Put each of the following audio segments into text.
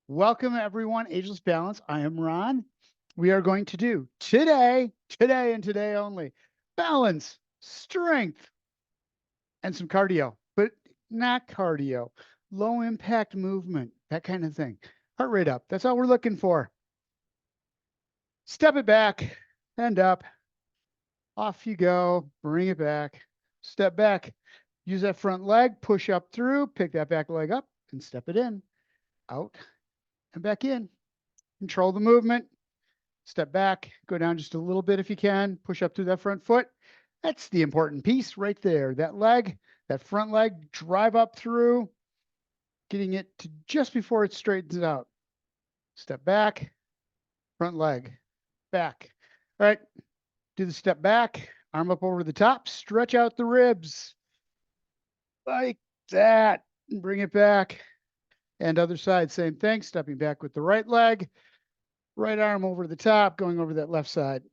Welcome everyone, Ageless Balance. I am Ron. We are going to do today, and today only, balance, strength, and some cardio, but not cardio, low impact movement, that kind of thing. Heart rate up. That's all we're looking for. Step it back and up. Off you go. Bring it back. Step back. Use that front leg, push up through, pick that back leg up and step it in, out and back in. Control the movement. Step back, go down just a little bit if you can, push up through that front foot. That's the important piece right there. That leg, that front leg, drive up through, getting it to just before it straightens out. Step back, front leg, back. All right, do the step back, arm up over the top, stretch out the ribs like that, and bring it back. And other side, same thing, stepping back with the right leg, right arm over the top, going over that left side.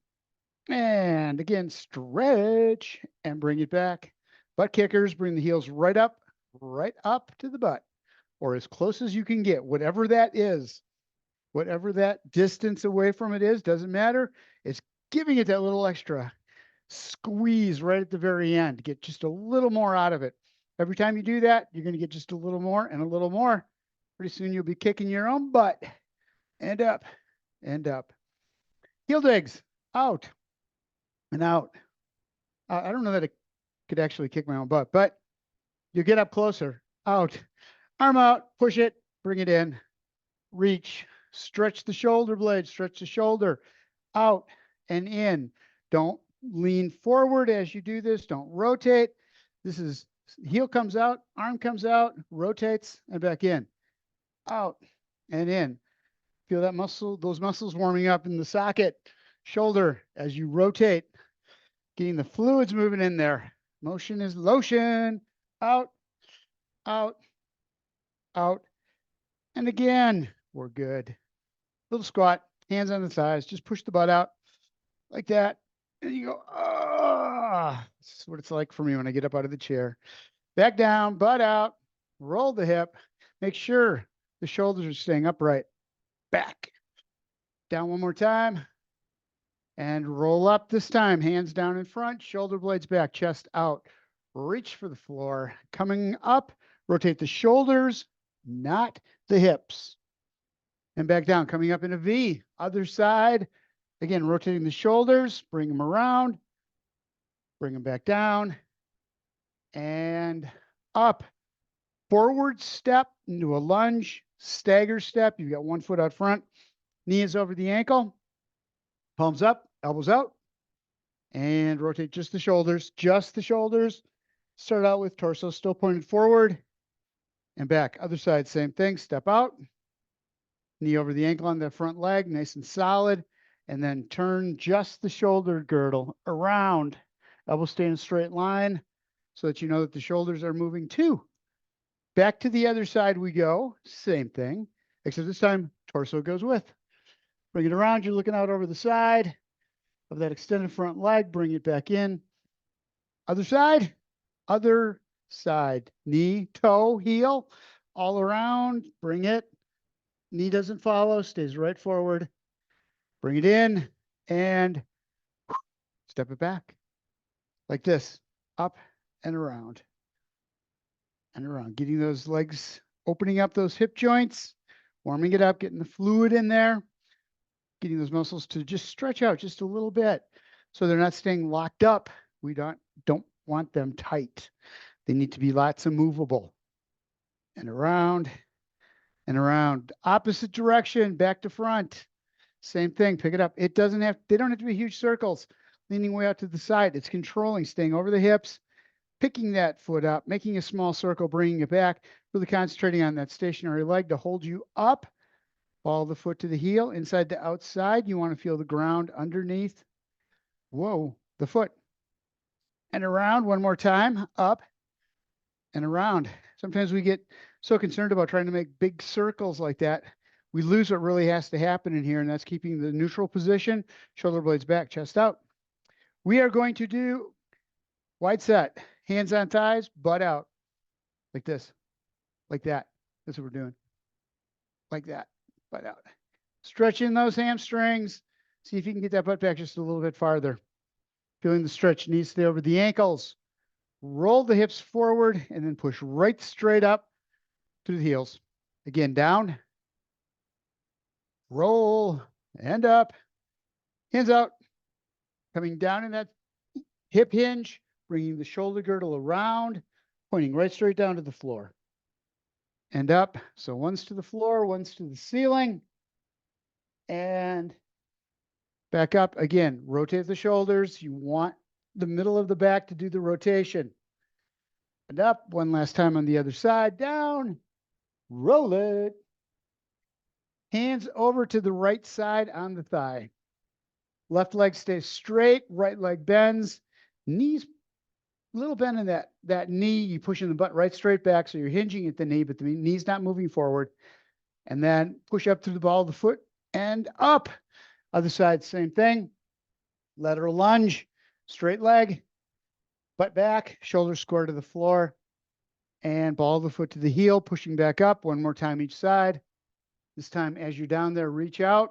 And again, stretch and bring it back. Butt kickers, bring the heels right up to the butt, or as close as you can get, whatever that is, whatever that distance away from it is, doesn't matter. It's giving it that little extra squeeze right at the very end. Get just a little more out of it. Every time you do that, you're going to get just a little more and a little more. Pretty soon you'll be kicking your own butt. And up, and up. Heel digs, out and out. I don't know that I could actually kick my own butt, but you get up closer, out, arm out, push it, bring it in, reach, stretch the shoulder blade, stretch the shoulder, out and in. Don't lean forward as you do this. Don't rotate. This is heel comes out, arm comes out, rotates and back in, out and in. Feel that muscle, those muscles warming up in the socket, shoulder as you rotate, getting the fluids moving in there. Motion is lotion. Out, out, out. And again, we're good. Little squat, hands on the thighs. Just push the butt out like that. And you go, ah. This is what it's like for me when I get up out of the chair. Back down, butt out, roll the hip. Make sure the shoulders are staying upright. Back. Down one more time. And roll up this time. Hands down in front, shoulder blades back, chest out. Reach for the floor. Coming up, rotate the shoulders, not the hips. And back down, coming up in a V. Other side. Again, rotating the shoulders, bring them around, bring them back down, and up. Forward step into a lunge, stagger step. You've got one foot out front, knee is over the ankle, palms up, elbows out, and rotate just the shoulders, Start out with torso still pointed forward and back. Other side, same thing. Step out, knee over the ankle on that front leg, nice and solid. And then turn just the shoulder girdle around. Elbow stay in a straight line so that you know that the shoulders are moving too. Back to the other side we go. Same thing, except this time torso goes with. Bring it around. You're looking out over the side of that extended front leg. Bring it back in. Other side. Other side. Knee, toe, heel, all around. Bring it. Knee doesn't follow. Stays right forward. Bring it in and step it back like this, up and around. And around, getting those legs, opening up those hip joints, warming it up, getting the fluid in there, getting those muscles to just stretch out just a little bit so they're not staying locked up. We don't want them tight. They need to be lots of movable. And around and around. Opposite direction, back to front. Same thing, pick it up. They don't have to be huge circles, leaning way out to the side. It's controlling, staying over the hips, picking that foot up, making a small circle, bringing it back, really concentrating on that stationary leg to hold you up. Follow the foot to the heel, inside to outside. You want to feel the ground underneath. Whoa, the foot. And around one more time, up and around. Sometimes we get so concerned about trying to make big circles like that. We lose what really has to happen in here, and that's keeping the neutral position, shoulder blades back, chest out. We are going to do wide set, hands on thighs, butt out, like this, like that. That's what we're doing. like that, butt out. Stretching those hamstrings. See if you can get that butt back just a little bit farther. Feeling the stretch, knees stay over the ankles. Roll the hips forward and then push right straight up through the heels. Again, down, roll, and up. Hands out. Coming down in that hip hinge, bringing the shoulder girdle around, pointing right straight down to the floor. And up. So one's to the floor, one's to the ceiling. And back up. Again, rotate the shoulders. You want the middle of the back to do the rotation. And up. One last time on the other side. Down. Roll it. Hands over to the right side on the thigh. Left leg stays straight. Right leg bends. Knees, little bend in that knee. You pushing the butt right straight back. So you're hinging at the knee, but the knee's not moving forward. And then push up through the ball of the foot and up. Other side, same thing. Lateral lunge, straight leg, butt back, shoulders square to the floor, and ball of the foot to the heel, pushing back up. One more time each side. This time, as you're down there, reach out.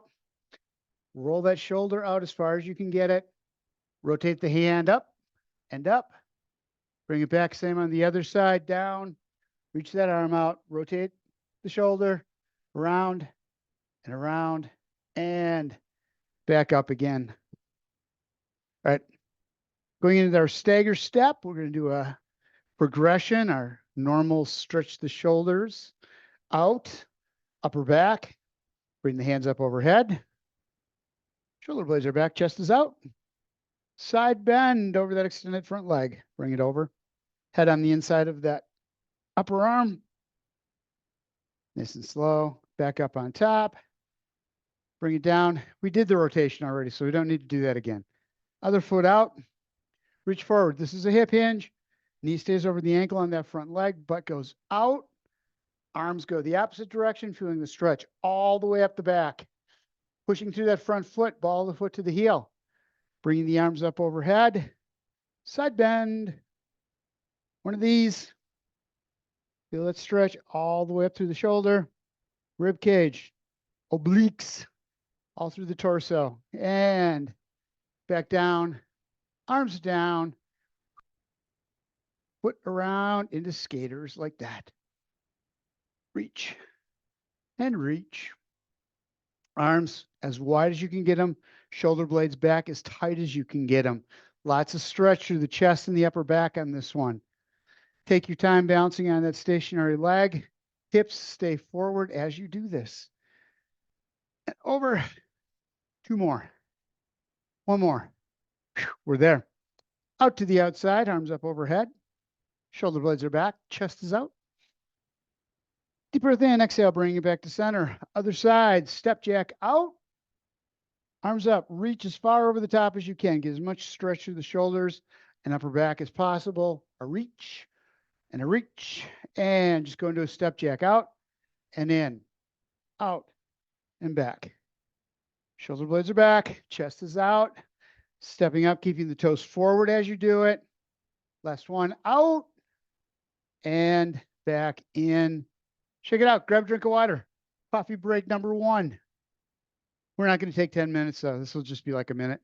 Roll that shoulder out as far as you can get it. Rotate the hand up and up. Bring it back, same on the other side, down. Reach that arm out. Rotate the shoulder, around and around, and back up again. All right. Going into our stagger step, we're going to do a progression, our normal stretch the shoulders out, upper back, bring the hands up overhead. Shoulder blades are back, chest is out. Side bend over that extended front leg. Bring it over. Head on the inside of that upper arm. Nice and slow. Back up on top. Bring it down. We did the rotation already, so we don't need to do that again. Other foot out. Reach forward. This is a hip hinge. Knee stays over the ankle on that front leg. Butt goes out. Arms go the opposite direction, feeling the stretch all the way up the back. Pushing through that front foot, ball of the foot to the heel. Bringing the arms up overhead. Side bend. One of these. Feel that stretch all the way up through the shoulder. Rib cage. Obliques. All through the torso. And back down. Arms down. Foot around into skaters like that. Reach. And reach. Arms as wide as you can get them. Shoulder blades back as tight as you can get them. Lots of stretch through the chest and the upper back on this one. Take your time balancing on that stationary leg. Hips stay forward as you do this. And over. Two more. One more. We're there. Out to the outside, arms up overhead. Shoulder blades are back, chest is out. Deep breath in, exhale, bring it back to center. Other side, step jack out. Arms up, reach as far over the top as you can. Get as much stretch through the shoulders and upper back as possible. A reach and a reach. And just go into a step jack out and in, out and back. Shoulder blades are back, chest is out. Stepping up, keeping the toes forward as you do it. Last one, out and back in. Shake it out. Grab a drink of water. Coffee break number 1. We're not going to take 10 minutes, so this will just be like a minute.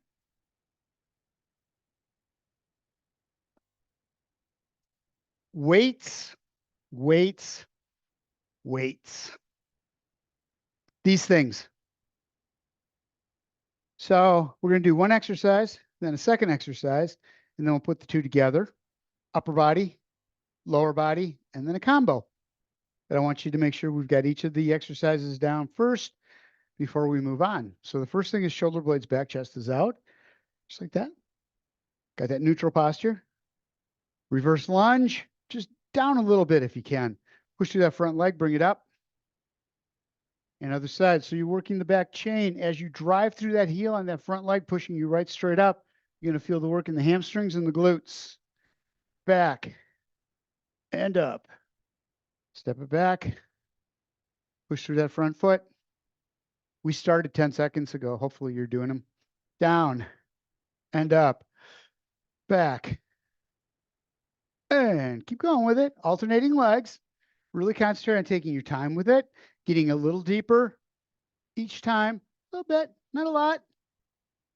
Weights, weights, weights. These things. So we're going to do one exercise, then a second exercise, and then we'll put the two together. Upper body, lower body, and then a combo. But I want you to make sure we've got each of the exercises down first before we move on. So the first thing is shoulder blades back, chest is out. Just like that. Got that neutral posture. Reverse lunge. Just down a little bit if you can. Push through that front leg, bring it up. And other side. So you're working the back chain. As you drive through that heel on that front leg, pushing you right straight up, you're going to feel the work in the hamstrings and the glutes. Back and up. Step it back. Push through that front foot. We started 10 seconds ago. Hopefully you're doing them. Down and up. Back. And keep going with it. Alternating legs. Really concentrate on taking your time with it. getting a little deeper each time, a little bit, not a lot.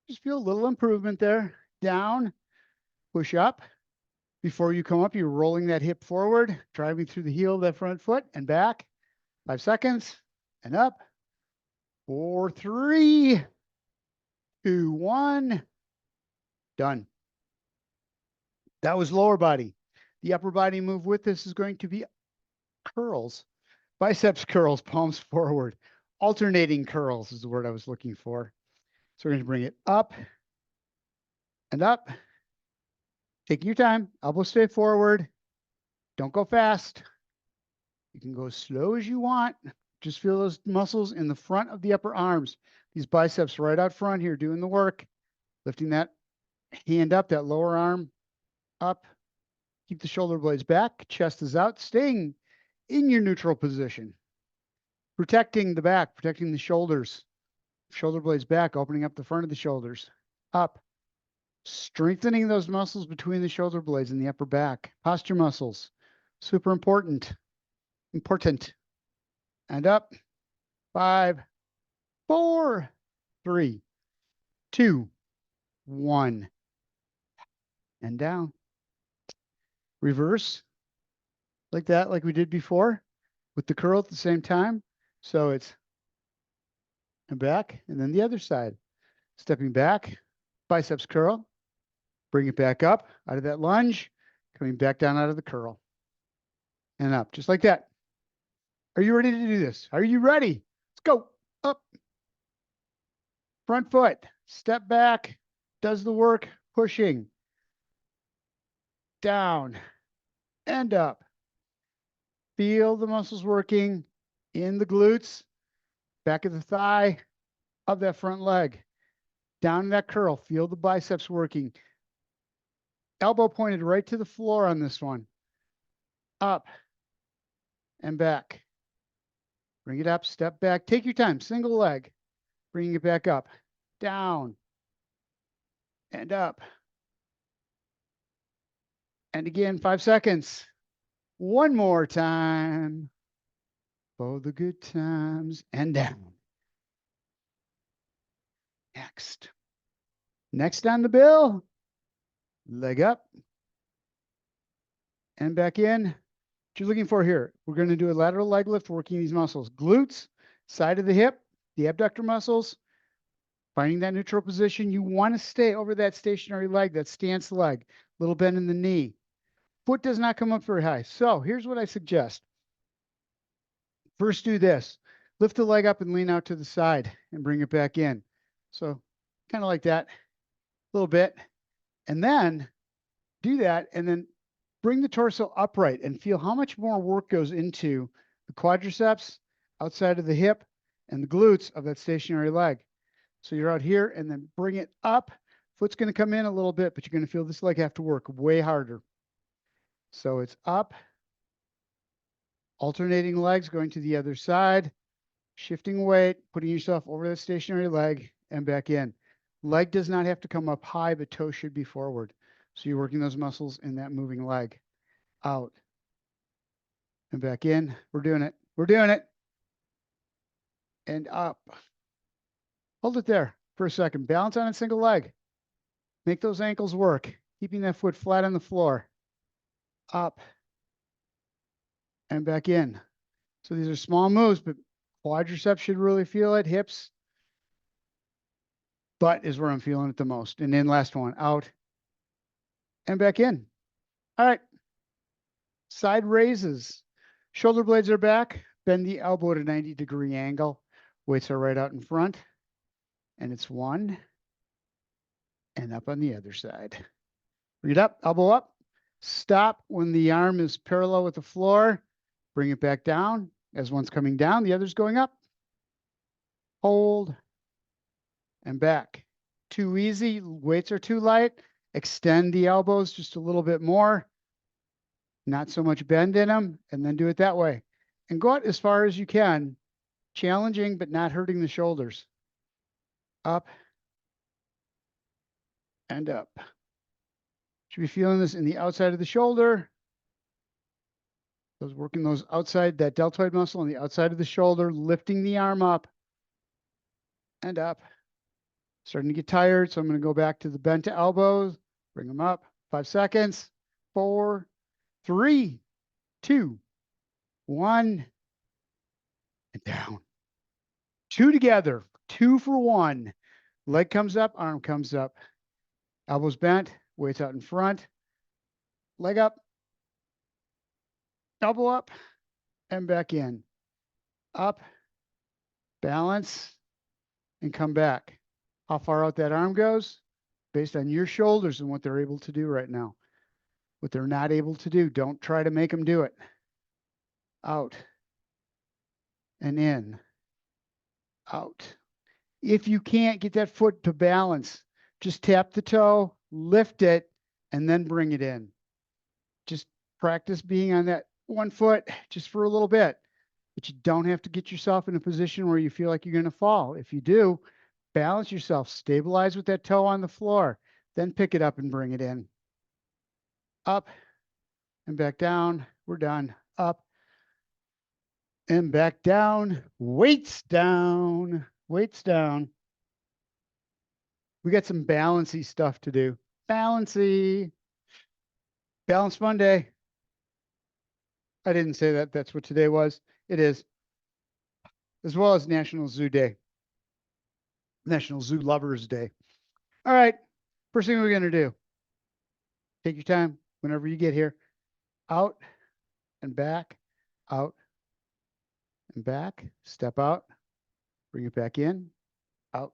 Just feel a little improvement there. Down, push up. Before you come up, you're rolling that hip forward, driving through the heel of that front foot and back. 5 seconds and up. 4, 3, 2, 1. Done. That was lower body. The upper body move with this is going to be curls, biceps curls, palms forward. Alternating curls is the word I was looking for. So we're going to bring it up and up. Take your time. Elbows stay forward. Don't go fast. You can go as slow as you want. Just feel those muscles in the front of the upper arms. These biceps right out front here doing the work. Lifting that hand up, that lower arm up. Keep the shoulder blades back. Chest is out. Staying in your neutral position. Protecting the back, protecting the shoulders. Shoulder blades back, opening up the front of the shoulders. Up. Strengthening those muscles between the shoulder blades and the upper back. Posture muscles. Super important. Important. And up. 5, 4, 3, 2, 1. And down. Reverse. Like that, like we did before. With the curl at the same time. So it's and back, and then the other side. Stepping back, biceps curl. Bring it back up out of that lunge. Coming back down out of the curl. And up, just like that. Are you ready to do this? Are you ready? Let's go. Up. Front foot. Step back. Does the work. Pushing. Down. And up. Feel the muscles working in the glutes. Back of the thigh. Of that front leg. Down in that curl. Feel the biceps working. Elbow pointed right to the floor on this one. Up. And back. Bring it up, step back, take your time, single leg. Bringing it back up, down, and up. And again, 5 seconds. One more time. For the good times, and down. Next. Next on the bill, leg up, and back in. What you're looking for here, we're going to do a lateral leg lift, working these muscles. Glutes, side of the hip, the abductor muscles, finding that neutral position. You want to stay over that stationary leg, that stance leg, little bend in the knee. Foot does not come up very high. So here's what I suggest. First, do this. Lift the leg up and lean out to the side and bring it back in. So kind of like that, a little bit. And then do that, and then bring the torso upright and feel how much more work goes into the quadriceps, outside of the hip, and the glutes of that stationary leg. So you're out here, and then bring it up. Foot's going to come in a little bit, but you're going to feel this leg have to work way harder. So it's up, alternating legs, going to the other side, shifting weight, putting yourself over that stationary leg, and back in. Leg does not have to come up high, but toe should be forward. So you're working those muscles in that moving leg. Out. And back in. We're doing it. We're doing it. And up. Hold it there for a second. Balance on a single leg. Make those ankles work. Keeping that foot flat on the floor. Up. And back in. So these are small moves, but quadriceps should really feel it. Hips. Butt is where I'm feeling it the most. And then last one. Out. And back in. All right. Side raises. Shoulder blades are back. Bend the elbow at a 90-degree angle. Weights are right out in front. And it's 1. And up on the other side. Bring it up, elbow up. Stop when the arm is parallel with the floor. Bring it back down. As one's coming down, the other's going up. Hold. And back. Too easy. Weights are too light. Extend the elbows just a little bit more. Not so much bend in them, and then do it that way. And go out as far as you can. Challenging, but not hurting the shoulders. Up. And up. Should be feeling this in the outside of the shoulder. Those working those outside, that deltoid muscle on the outside of the shoulder, lifting the arm up and up. Starting to get tired, so I'm going to go back to the bent elbows, bring them up. 5 seconds. 4, 3, 2, 1, and down. 2 together, 2 for 1. Leg comes up, arm comes up. Elbows bent, weights out in front. Leg up, elbow up, and back in. Up, balance, and come back. How far out that arm goes, based on your shoulders and what they're able to do right now. What they're not able to do, don't try to make them do it. Out and in, out. If you can't get that foot to balance, just tap the toe, lift it, and then bring it in. Just practice being on that one foot just for a little bit. But you don't have to get yourself in a position where you feel like you're going to fall. If you do, balance yourself, stabilize with that toe on the floor, then pick it up and bring it in. Up and back down. We're done. Up and back down. Weights down. Weights down. We got some balancy stuff to do. Balancy. Balance Monday. I didn't say that. That's what today was. It is. As well as National Zoo Day. National Zoo Lovers Day. All right. First thing we're going to do. Take your time whenever you get here. Out and back. Out and back. Step out. Bring it back in. Out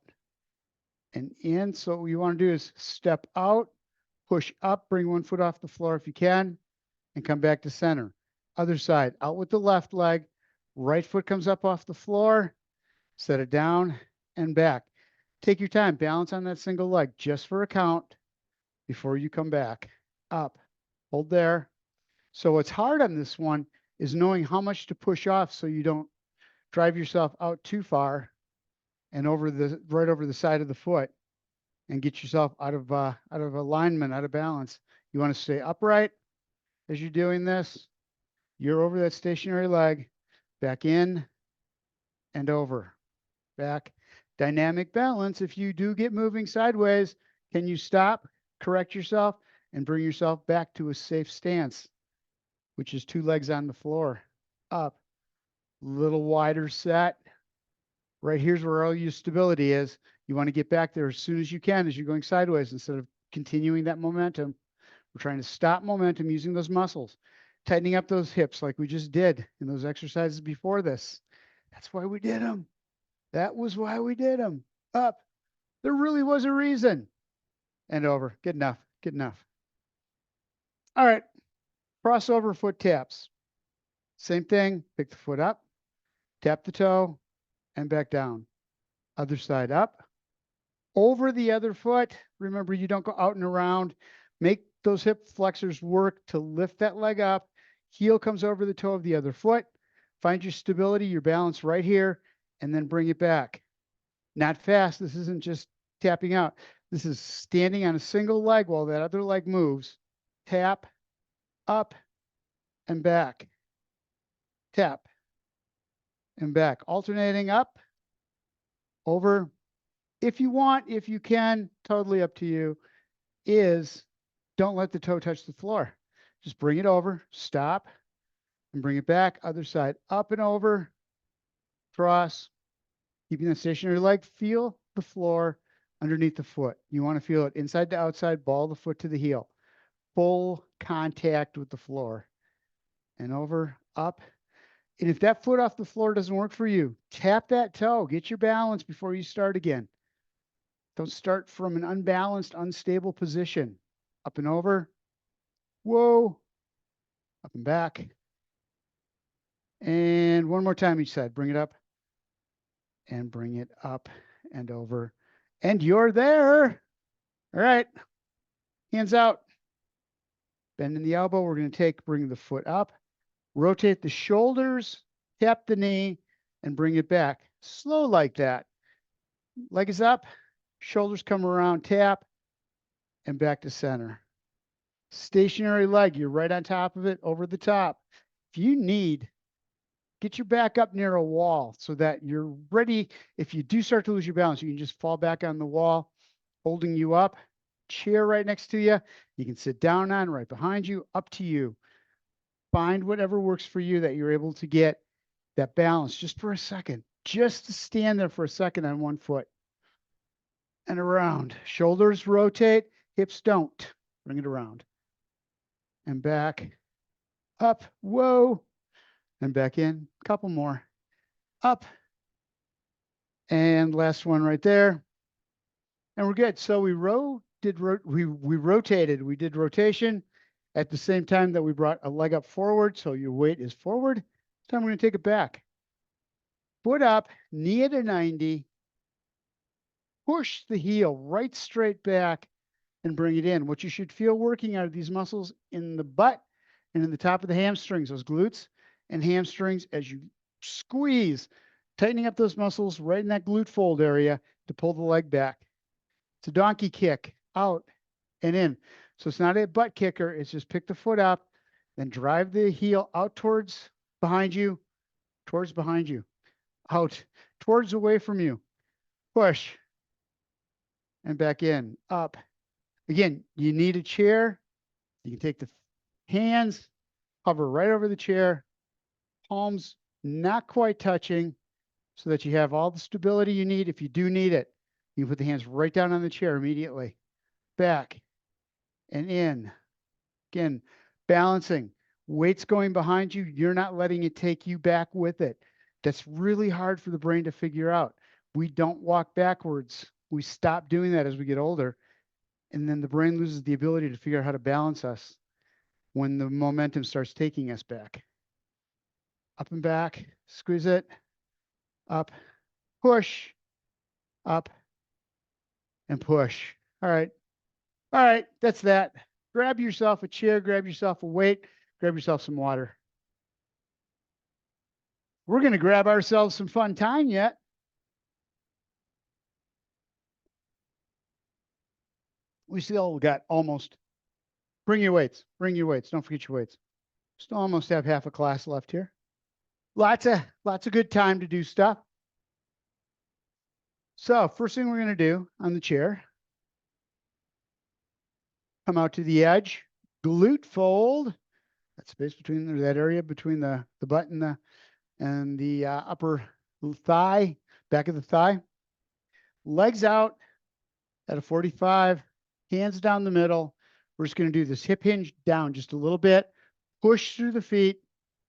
and in. So what you want to do is step out, push up, bring one foot off the floor if you can, and come back to center. Other side, out with the left leg, right foot comes up off the floor, set it down and back. Take your time, balance on that single leg just for a count before you come back. Up, hold there. So what's hard on this one is knowing how much to push off so you don't drive yourself out too far and right over the side of the foot and get yourself out of alignment, out of balance. You want to stay upright as you're doing this. You're over that stationary leg, back in and over, back. Dynamic balance. If you do get moving sideways, can you stop, correct yourself, and bring yourself back to a safe stance, which is 2 legs on the floor. Up, little wider set. Right here's where all your stability is. You want to get back there as soon as you can as you're going sideways instead of continuing that momentum. We're trying to stop momentum using those muscles, tightening up those hips like we just did in those exercises before this. That's why we did them. That was why we did them. Up. There really was a reason. And over. Good enough. Good enough. All right. Crossover foot taps. Same thing. Pick the foot up, tap the toe, and back down. Other side up. Over the other foot. Remember, you don't go out and around. Make those hip flexors work to lift that leg up. Heel comes over the toe of the other foot. Find your stability, your balance right here, and then bring it back. Not fast. This isn't just tapping out. This is standing on a single leg while that other leg moves. Tap, up, and back. Tap, and back. Alternating up, over. If you want, if you can, totally up to you, is don't let the toe touch the floor. Just bring it over, stop, and bring it back. Other side, up and over, cross, keeping the stationary leg, feel the floor underneath the foot. You want to feel it inside to outside, ball the foot to the heel. Full contact with the floor. And over, up. And if that foot off the floor doesn't work for you, tap that toe. Get your balance before you start again. Don't start from an unbalanced, unstable position. Up and over. Whoa. Up and back. And one more time each side. Bring it up. And bring it up and over. And you're there. All right. Hands out. Bend in the elbow. We're going to bring the foot up. Rotate the shoulders. Tap the knee. And bring it back. Slow like that. Leg is up. Shoulders come around. Tap. And back to center. Stationary leg. You're right on top of it. Over the top. If you need, get your back up near a wall so that you're ready. If you do start to lose your balance, you can just fall back on the wall, holding you up. Chair right next to you. You can sit down on right behind you, up to you. Find whatever works for you that you're able to get that balance just for a second, just to stand there for a second on one foot and around. Shoulders rotate, hips don't. Bring it around and back, up, whoa, and back in. Couple more, up, and last one right there. And we're good. So we rotated. We did rotation at the same time that we brought a leg up forward. So your weight is forward. This time we're going to take it back. Foot up, knee at a 90. Push the heel right straight back and bring it in. What you should feel working out of these muscles in the butt and in the top of the hamstrings, those glutes and hamstrings, as you squeeze, tightening up those muscles right in that glute fold area to pull the leg back. It's a donkey kick, out and in. So it's not a butt kicker. It's just pick the foot up, then drive the heel out towards behind you, out, towards away from you. Push and back in, up. Again, you need a chair. You can take the hands, hover right over the chair, palms not quite touching, so that you have all the stability you need. If you do need it, you can put the hands right down on the chair immediately. Back and in. Again, balancing. Weight's going behind you. You're not letting it take you back with it. That's really hard for the brain to figure out. We don't walk backwards. We stop doing that as we get older. And then the brain loses the ability to figure out how to balance us when the momentum starts taking us back. Up and back, squeeze it, up, push, up, and push. All right. All right, that's that. Grab yourself a chair, grab yourself a weight, grab yourself some water. We're going to grab ourselves some fun time yet. We still got almost. Bring your weights. Bring your weights. Don't forget your weights. Still almost have half a class left here. Lots of good time to do stuff. So first thing we're going to do on the chair, come out to the edge, glute fold. That space between that area between the butt and the upper thigh, back of the thigh. Legs out at a 45, hands down the middle. We're just going to do this hip hinge down just a little bit, push through the feet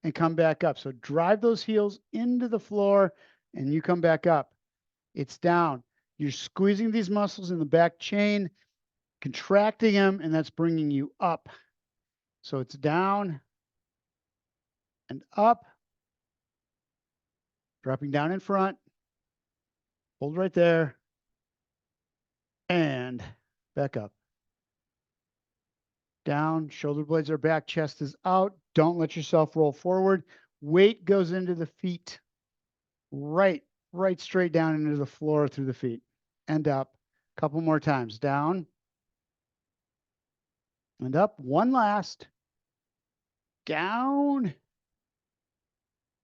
and come back up. So drive those heels into the floor and you come back up. It's down. You're squeezing these muscles in the back chain, contracting them, and that's bringing you up. So it's down and up, dropping down in front. Hold right there and back up. Down, shoulder blades are back, chest is out. Don't let yourself roll forward. Weight goes into the feet. Right straight down into the floor through the feet and up. A couple more times. Down and up. One last. Down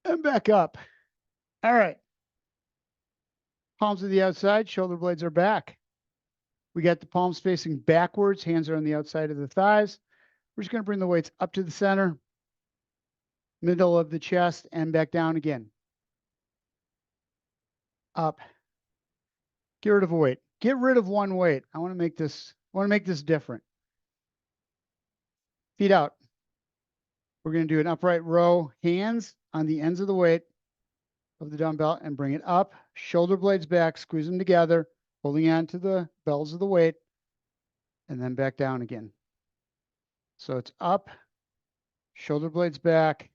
and back up. All right. Palms to the outside, shoulder blades are back. We got the palms facing backwards, hands are on the outside of the thighs. We're just going to bring the weights up to the center, middle of the chest, and back down again. Up. Get rid of a weight. Get rid of one weight. I want to make this different. Feet out. We're going to do an upright row, hands on the ends of the weight of the dumbbell and bring it up. Shoulder blades back, squeeze them together, holding on to the bells of the weight, and then back down again. So it's up, shoulder blades back,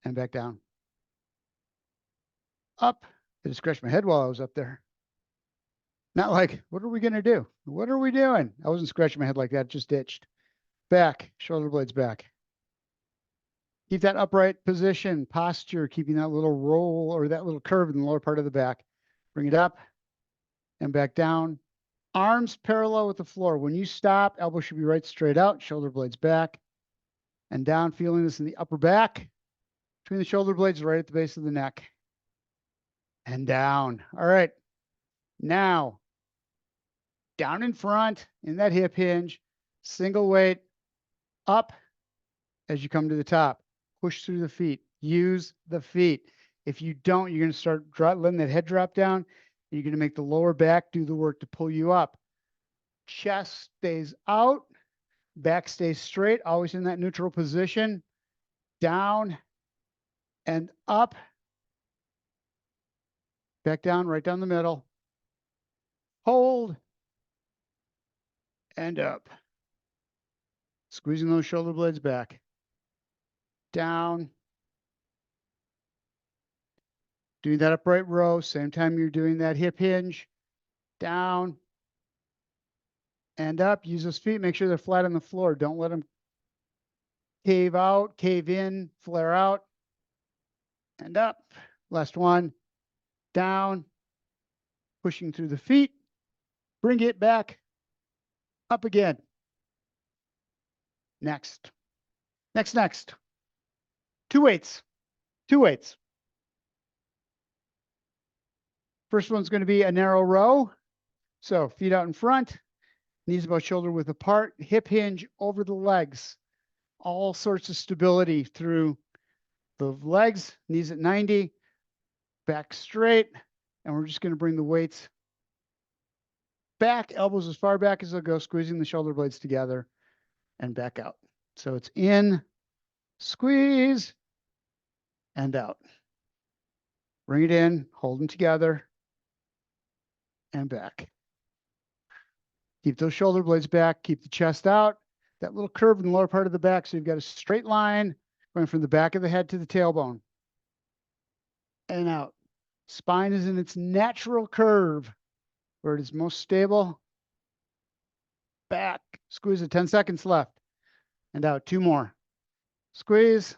and back down. Up. I just scratched my head while I was up there. Not like, what are we going to do? What are we doing? I wasn't scratching my head like that, just itched. Back, shoulder blades back. Keep that upright position, posture, keeping that little roll or that little curve in the lower part of the back. Bring it up and back down. Arms parallel with the floor. When you stop, elbow should be right straight out, shoulder blades back and down, feeling this in the upper back, between the shoulder blades, right at the base of the neck, and down. All right. Now, down in front in that hip hinge, single weight, up as you come to the top. Push through the feet. Use the feet. If you don't, you're going to start letting that head drop down. And you're going to make the lower back do the work to pull you up. Chest stays out. Back stays straight, always in that neutral position. Down and up. Back down, right down the middle. Hold and up. Squeezing those shoulder blades back. Down. Doing that upright row, same time you're doing that hip hinge. Down and up. Use those feet. Make sure they're flat on the floor. Don't let them cave out, cave in, flare out. And up. Last one. Down. Pushing through the feet. Bring it back. Up again. Next. Next. Two weights. First one's going to be a narrow row. So feet out in front, knees about shoulder width apart, hip hinge over the legs. All sorts of stability through the legs, knees at 90, back straight. And we're just going to bring the weights back, elbows as far back as they'll go, squeezing the shoulder blades together and back out. So it's in, squeeze, and out. Bring it in, hold them together, and back. Keep those shoulder blades back, keep the chest out, that little curve in the lower part of the back. So you've got a straight line going from the back of the head to the tailbone. And out. Spine is in its natural curve where it is most stable. Back, squeeze it, 10 seconds left. And out, 2 more. Squeeze,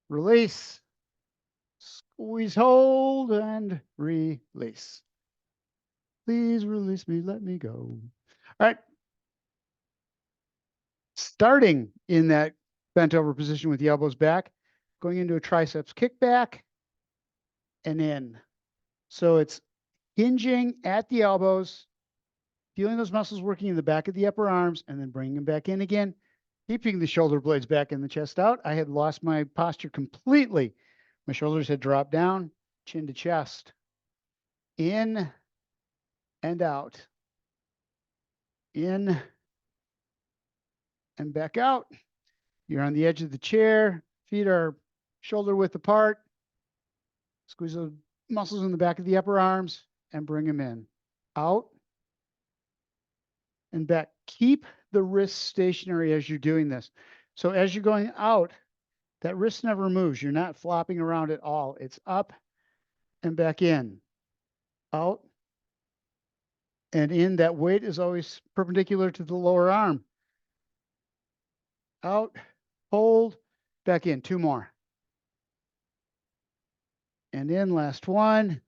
release, squeeze, hold, and release. Please release me, let me go. All right. Starting in that bent over position with the elbows back, going into a triceps kickback and in. So it's hinging at the elbows, feeling those muscles working in the back of the upper arms, and then bringing them back in again, keeping the shoulder blades back and the chest out. I had lost my posture completely. My shoulders had dropped down, chin to chest. In and out. In and back out. You're on the edge of the chair. Feet are shoulder width apart. Squeeze the muscles in the back of the upper arms and bring them in. Out and back. Keep the wrists stationary as you're doing this. So as you're going out, that wrist never moves. You're not flopping around at all. It's up and back in. Out and in. That weight is always perpendicular to the lower arm. Out, hold, back in. 2 more. And in, last one.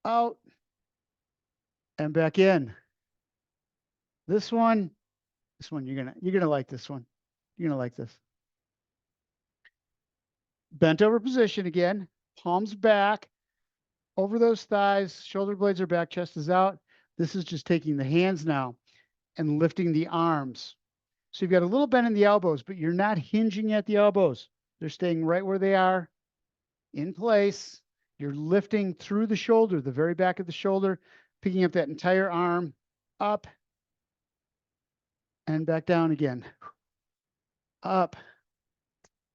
Out and back in. This one, you're gonna like this one. You're gonna like this. Bent over position again, palms back, over those thighs, shoulder blades are back, chest is out. This is just taking the hands now and lifting the arms. So you've got a little bend in the elbows, but you're not hinging at the elbows. They're staying right where they are, in place. You're lifting through the shoulder, the very back of the shoulder, picking up that entire arm, up and back down again. Up,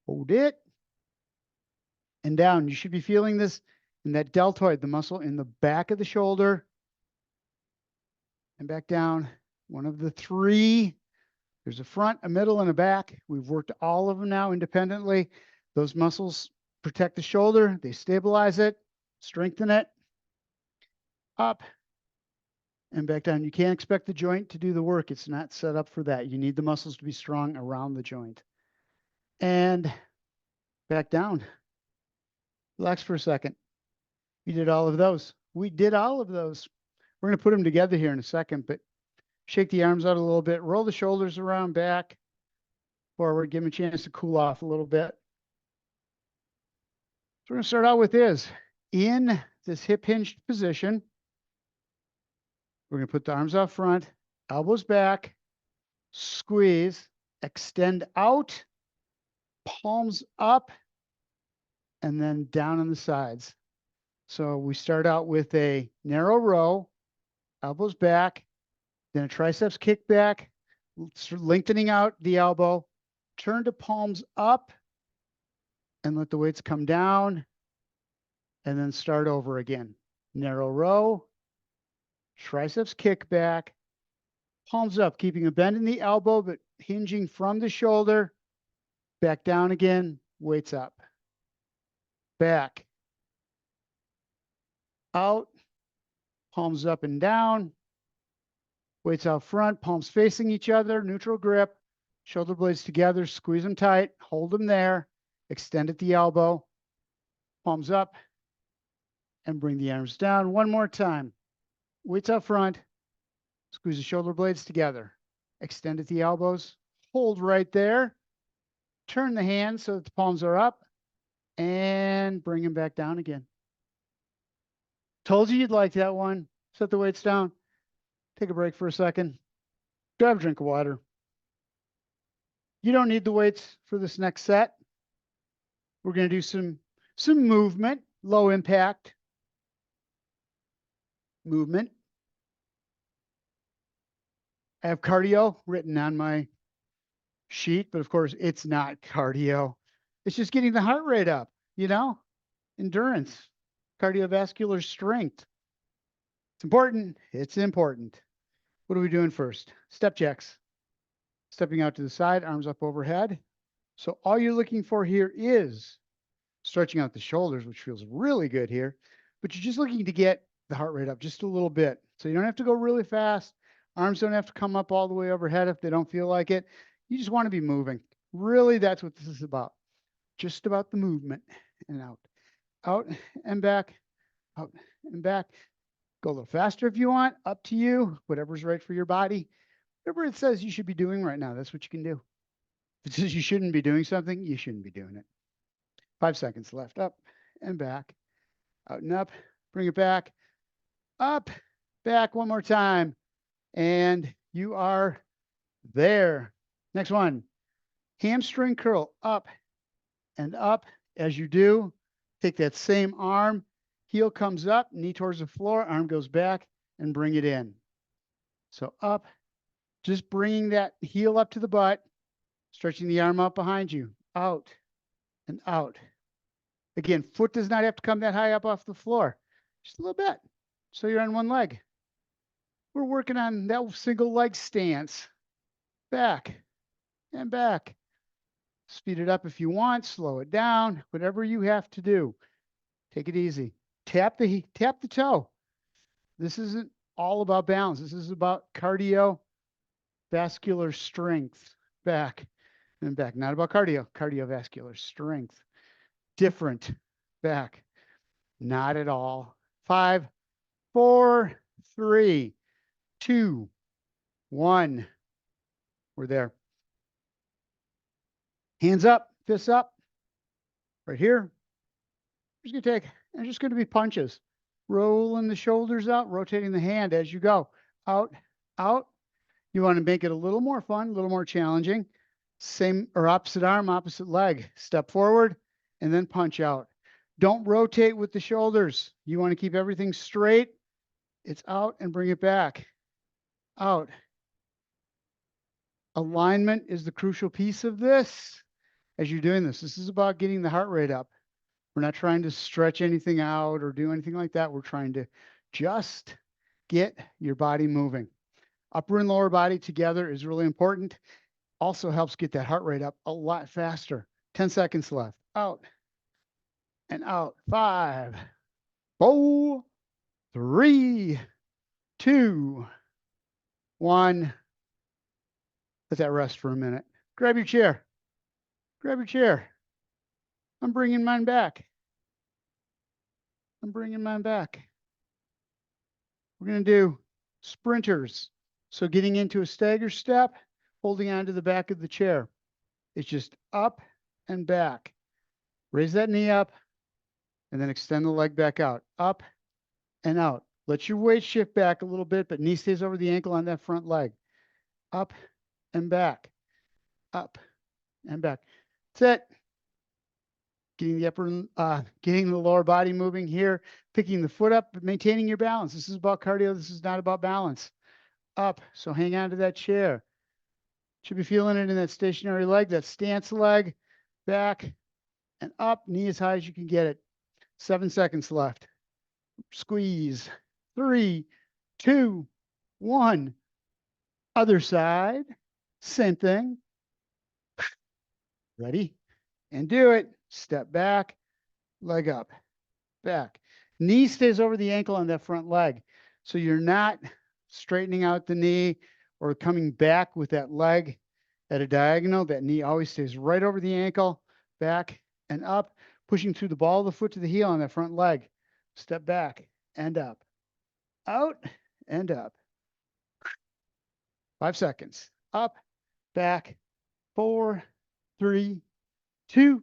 hold it, and down. You should be feeling this in that deltoid, the muscle in the back of the shoulder, and back down. One of the 3. There's a front, a middle, and a back. We've worked all of them now independently. Those muscles protect the shoulder. They stabilize it, strengthen it. Up and back down. You can't expect the joint to do the work. It's not set up for that. You need the muscles to be strong around the joint. And back down. Relax for a second. We did all of those. We did all of those. We're going to put them together here in a second, but shake the arms out a little bit. Roll the shoulders around back. forward, give them a chance to cool off a little bit. So we're going to start out with this. In this hip hinged position, we're going to put the arms out front, elbows back, squeeze, extend out, palms up, and then down on the sides. So we start out with a narrow row, elbows back, then a triceps kick back, lengthening out the elbow, turn to palms up, and let the weights come down, and then start over again. Narrow row, triceps kick back, palms up, keeping a bend in the elbow, but hinging from the shoulder, back down again, weights up, back, out, palms up and down, weights out front, palms facing each other, neutral grip, shoulder blades together, squeeze them tight, hold them there, extend at the elbow, palms up, and bring the arms down. One more time. Weights up front, squeeze the shoulder blades together, extend at the elbows, hold right there, turn the hands so that the palms are up, and bring them back down again. Told you you'd like that one. Set the weights down. Take a break for a second. Grab a drink of water. You don't need the weights for this next set. We're going to do some movement, low impact movement. I have cardio written on my sheet, but of course it's not cardio. It's just getting the heart rate up, endurance, cardiovascular strength. It's important. It's important. What are we doing first? Step checks. Stepping out to the side, arms up overhead. So all you're looking for here is stretching out the shoulders, which feels really good here, but you're just looking to get the heart rate up just a little bit. So you don't have to go really fast. Arms don't have to come up all the way overhead if they don't feel like it. You just want to be moving. Really, that's what this is about. Just about the movement and out and back, out and back. Go a little faster if you want, up to you, whatever's right for your body. Whatever it says you should be doing right now, that's what you can do. If it says you shouldn't be doing something, you shouldn't be doing it. 5 seconds left, up and back, out and up, bring it back, up, back one more time. And you are there. Next one, hamstring curl, up and up. As you do, take that same arm, heel comes up, knee towards the floor, arm goes back, and bring it in. So up, just bringing that heel up to the butt, stretching the arm out behind you, out and out. Again, foot does not have to come that high up off the floor, just a little bit. So you're on one leg. We're working on that single leg stance. Back and back. Speed it up if you want, slow it down, whatever you have to do. Take it easy. Tap the toe. This isn't all about balance. This is about cardiovascular strength. Back and back. Not about cardiovascular strength. Different. Back. Not at all. 5, 4, 3, 2, 1. We're there. Hands up, fists up. Right here. Just going to be punches. Rolling the shoulders out, rotating the hand as you go. Out, out. You want to make it a little more fun, a little more challenging. Same or opposite arm, opposite leg. Step forward and then punch out. Don't rotate with the shoulders. You want to keep everything straight. It's out and bring it back. Out. Alignment is the crucial piece of this. As you're doing this, this is about getting the heart rate up. We're not trying to stretch anything out or do anything like that. We're trying to just get your body moving. Upper and lower body together is really important. Also helps get that heart rate up a lot faster. 10 seconds left. Out and out. 5, 4, 3, 2, 1. Let that rest for a minute. Grab your chair. Grab your chair. I'm bringing mine back. I'm bringing mine back. We're going to do sprinters. So getting into a stagger step, holding onto the back of the chair. It's just up and back. Raise that knee up and then extend the leg back out. Up and out. Let your weight shift back a little bit, but knee stays over the ankle on that front leg. Up and back. Up and back. That's it. Getting the lower body moving here, picking the foot up, but maintaining your balance. This is about cardio. This is not about balance. Up. So hang on to that chair. Should be feeling it in that stationary leg, that stance leg, back and up, knee as high as you can get it. 7 seconds left. Squeeze. 3, 2, 1. Other side. Same thing. Ready? And do it. Step back, leg up, back. Knee stays over the ankle on that front leg. So you're not straightening out the knee or coming back with that leg at a diagonal. That knee always stays right over the ankle, back and up, pushing through the ball of the foot to the heel on that front leg. Step back and up, out and up. 5 seconds. Up, back, 4, 3, 2,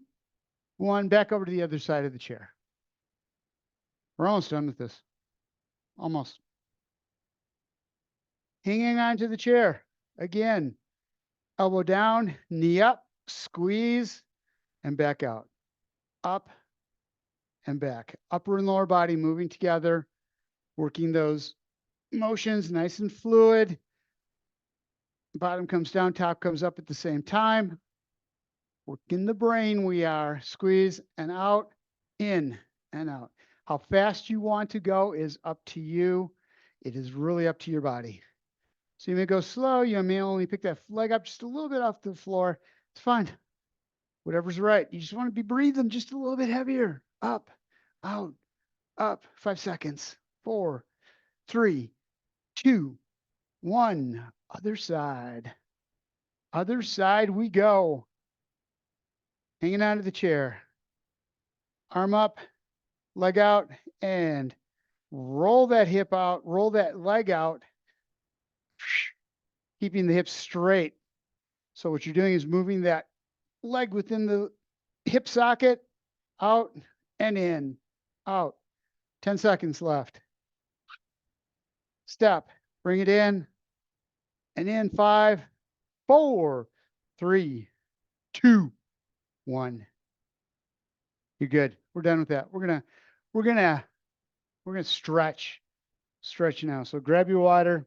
1. Back over to the other side of the chair. We're almost done with this. Almost. Hanging on to the chair. Again, elbow down, knee up, squeeze, and back out. Up and back. Upper and lower body moving together, working those motions nice and fluid. Bottom comes down, top comes up at the same time. Working the brain, we are. Squeeze and out, in and out. How fast you want to go is up to you. It is really up to your body. So you may go slow. You may only pick that leg up just a little bit off the floor. It's fine. Whatever's right. You just want to be breathing just a little bit heavier. Up, out, up. 5 seconds. 4, 3, 2, 1. Other side. Other side we go. Hanging onto the chair. Arm up, leg out, and roll that hip out, roll that leg out, keeping the hips straight. So what you're doing is moving that leg within the hip socket, out and in, out. 10 seconds left. Step, bring it in, and in. 5, 4, 3, 2, 1. You're good. We're done with that. We're gonna stretch now. So grab your water,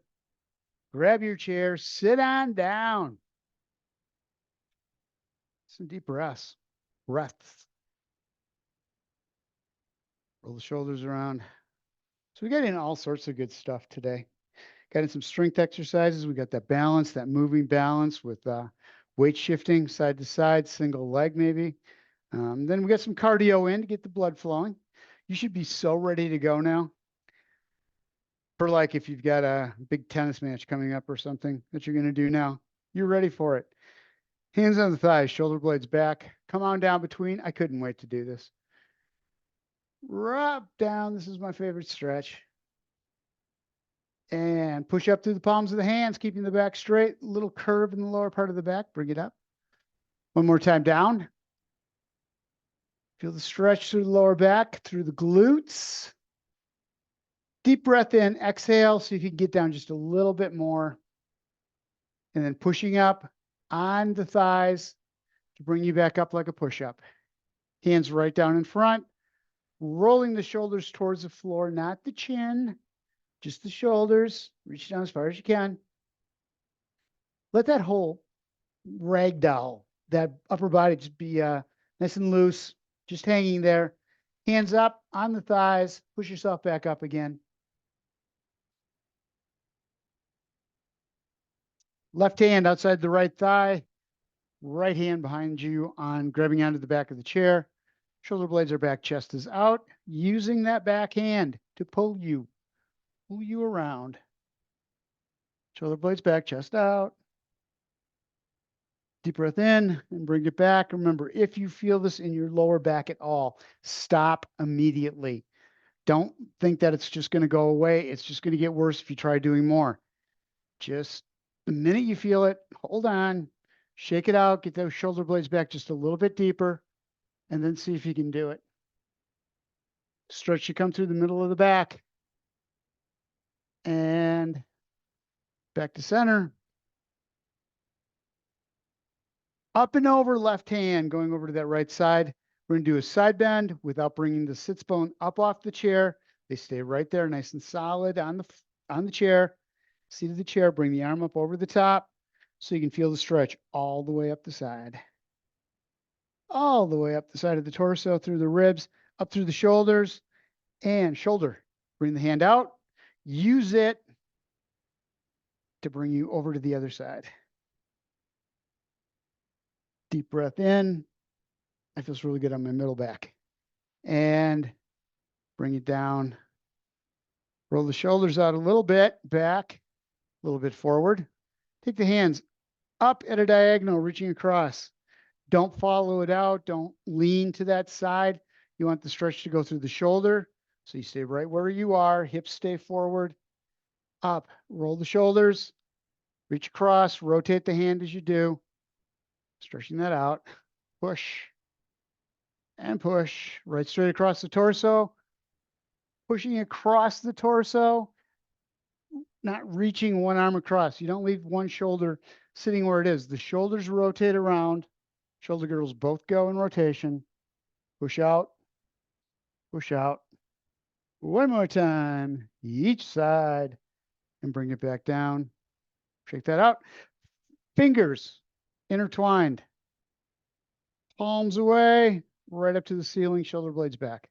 grab your chair, sit on down. Some deep breaths. Roll the shoulders around. So we got in all sorts of good stuff today. Got in some strength exercises. We got that balance, that moving balance with weight shifting side to side, single leg maybe. Then we got some cardio in to get the blood flowing. You should be so ready to go now. For like if you've got a big tennis match coming up or something that you're going to do now, you're ready for it. Hands on the thighs, shoulder blades back. Come on down between. I couldn't wait to do this. Rub down. This is my favorite stretch. And push up through the palms of the hands, keeping the back straight. Little curve in the lower part of the back. Bring it up. One more time down. Feel the stretch through the lower back, through the glutes. Deep breath in, exhale. See if you can get down just a little bit more. And then pushing up on the thighs to bring you back up like a push-up. Hands right down in front. Rolling the shoulders towards the floor, not the chin, just the shoulders. Reach down as far as you can. Let that whole ragdoll, that upper body just be nice and loose, just hanging there. Hands up on the thighs. Push yourself back up again. Left hand outside the right thigh. Right hand behind you on grabbing onto the back of the chair. Shoulder blades are back, chest is out. Using that back hand to pull you around. Shoulder blades back, chest out. Deep breath in and bring it back. Remember, if you feel this in your lower back at all, stop immediately. Don't think that it's just going to go away. It's just going to get worse if you try doing more. Just the minute you feel it, hold on. Shake it out, get those shoulder blades back just a little bit deeper, and then see if you can do it. Stretch, you come through the middle of the back. And back to center. Up and over left hand, going over to that right side. We're going to do a side bend without bringing the sits bone up off the chair. They stay right there, nice and solid on the chair. Seat of the chair, bring the arm up over the top so you can feel the stretch all the way up the side. All the way up the side of the torso, through the ribs, up through the shoulders, and shoulder. Bring the hand out. Use it to bring you over to the other side. Deep breath in. That feels really good on my middle back. And bring it down. Roll the shoulders out a little bit, back, a little bit forward. Take the hands up at a diagonal, reaching across. Don't follow it out. Don't lean to that side. You want the stretch to go through the shoulder. So you stay right where you are. Hips stay forward. Up. Roll the shoulders. Reach across. Rotate the hand as you do. Stretching that out. Push. And push. Right straight across the torso. Pushing across the torso. Not reaching one arm across. You don't leave one shoulder sitting where it is. The shoulders rotate around. Shoulder girdles both go in rotation. Push out. Push out. One more time. Each side. And bring it back down. Shake that out. Fingers intertwined. Palms away. Right up to the ceiling. Shoulder blades back.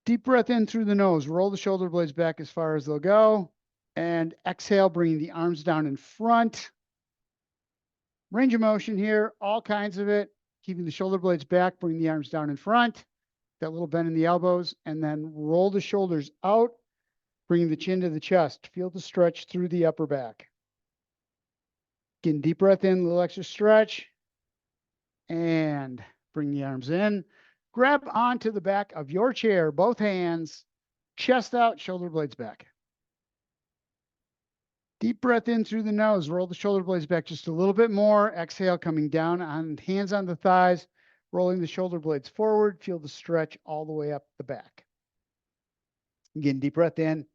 Deep breath in through the nose. Roll the shoulder blades back as far as they'll go. And exhale, bringing the arms down in front. Range of motion here, all kinds of it. Keeping the shoulder blades back, bring the arms down in front. That little bend in the elbows. And then roll the shoulders out, bringing the chin to the chest. Feel the stretch through the upper back. Again, deep breath in, a little extra stretch. And bring the arms in. Grab onto the back of your chair, both hands, chest out, shoulder blades back. Deep breath in through the nose. Roll the shoulder blades back just a little bit more. Exhale, coming down on hands on the thighs, rolling the shoulder blades forward. Feel the stretch all the way up the back. Again, deep breath in.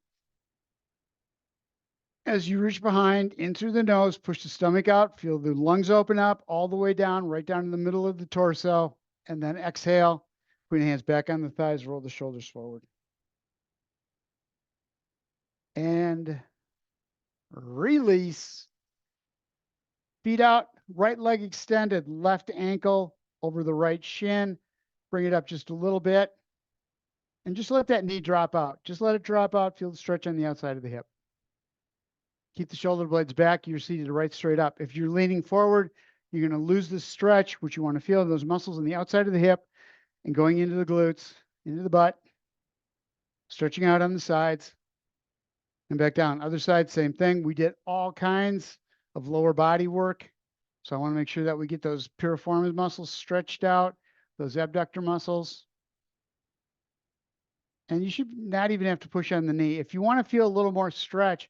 As you reach behind, in through the nose, push the stomach out. Feel the lungs open up all the way down, right down in the middle of the torso. And then exhale. Put your hands back on the thighs, roll the shoulders forward. And release. Feet out, right leg extended, left ankle over the right shin. Bring it up just a little bit. And just let that knee drop out. Just let it drop out. Feel the stretch on the outside of the hip. Keep the shoulder blades back. You're seated right straight up. If you're leaning forward, you're going to lose the stretch, which you want to feel those muscles on the outside of the hip and going into the glutes, into the butt, stretching out on the sides and back down. Other side, same thing. We did all kinds of lower body work. So I want to make sure that we get those piriformis muscles stretched out, those abductor muscles. And you should not even have to push on the knee. If you want to feel a little more stretch,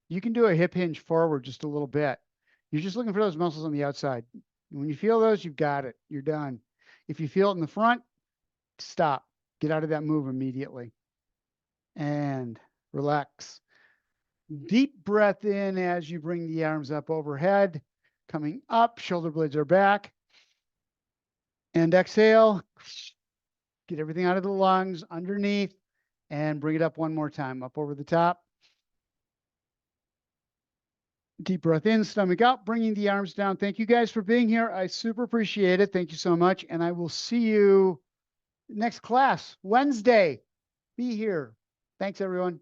you can do a hip hinge forward just a little bit. You're just looking for those muscles on the outside. When you feel those, you've got it. You're done. If you feel it in the front, stop. Get out of that move immediately. And relax. Deep breath in as you bring the arms up overhead. Coming up, shoulder blades are back. And exhale. Get everything out of the lungs, underneath, and bring it up one more time, up over the top. Deep breath in, stomach out, bringing the arms down. Thank you guys for being here. I super appreciate it. Thank you so much. And I will see you next class, Wednesday. Be here. Thanks, everyone.